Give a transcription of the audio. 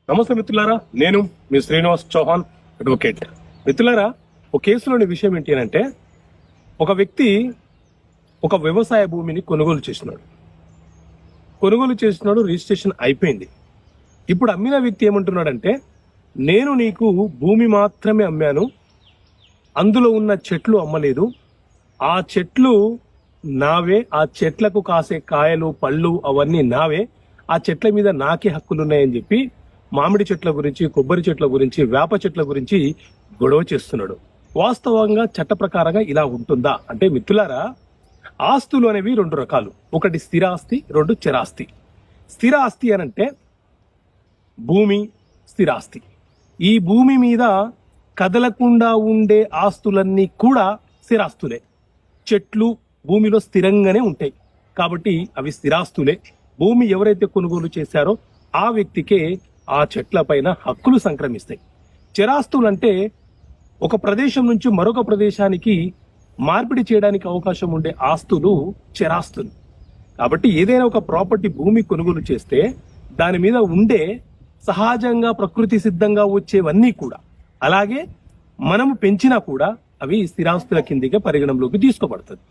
నమస్తే మిత్రులారా, నేను మీ శ్రీనివాస్ చౌహాన్ అడ్వకేట్. మిత్రులారా, ఒక కేసులోని విషయం ఏంటి అంటే, ఒక వ్యక్తి ఒక వ్యవసాయ భూమిని కొనుగోలు చేసినాడు. రిజిస్ట్రేషన్ అయిపోయింది. ఇప్పుడు అమ్మిన వ్యక్తి ఏమంటున్నాడంటే, నేను నీకు భూమి మాత్రమే అమ్మాను, అందులో ఉన్న చెట్లు అమ్మలేదు, ఆ చెట్లు నావే, ఆ చెట్లకు కాసే కాయలు పళ్ళు అవన్నీ నావే, ఆ చెట్ల మీద నాకే హక్కులున్నాయని చెప్పి మామిడి చెట్ల గురించి, కొబ్బరి చెట్ల గురించి, వేప చెట్ల గురించి గొడవ చేస్తున్నాడు. వాస్తవంగా చట్ట ప్రకారంగా ఇలా ఉంటుందా అంటే, మిత్రులారా, ఆస్తులు అనేవి రెండు రకాలు. ఒకటి స్థిరాస్తి, రెండు చరాస్తి. స్థిర ఆస్తి అనంటే భూమి, స్థిరాస్తి. ఈ భూమి మీద కదలకుండా ఉండే ఆస్తులన్నీ కూడా స్థిరాస్తులే. చెట్లు భూమిలో స్థిరంగానే ఉంటాయి కాబట్టి అవి స్థిరాస్తులే. భూమి ఎవరైతే కొనుగోలు చేశారో ఆ వ్యక్తికే ఆ చెట్ల పైన హక్కులు సంక్రమిస్తాయి. చరాస్తులంటే ఒక ప్రదేశం నుంచి మరొక ప్రదేశానికి మార్పిడి చేయడానికి అవకాశం ఉండే ఆస్తులు చరాస్తులు. కాబట్టి ఏదైనా ఒక ప్రాపర్టీ భూమి కొనుగోలు చేస్తే దాని మీద ఉండే సహజంగా ప్రకృతి సిద్ధంగా వచ్చేవన్నీ కూడా, అలాగే మనము పెంచినా కూడా అవి స్థిరాస్తుల కిందిగా పరిగణంలోకి తీసుకోబడుతుంది.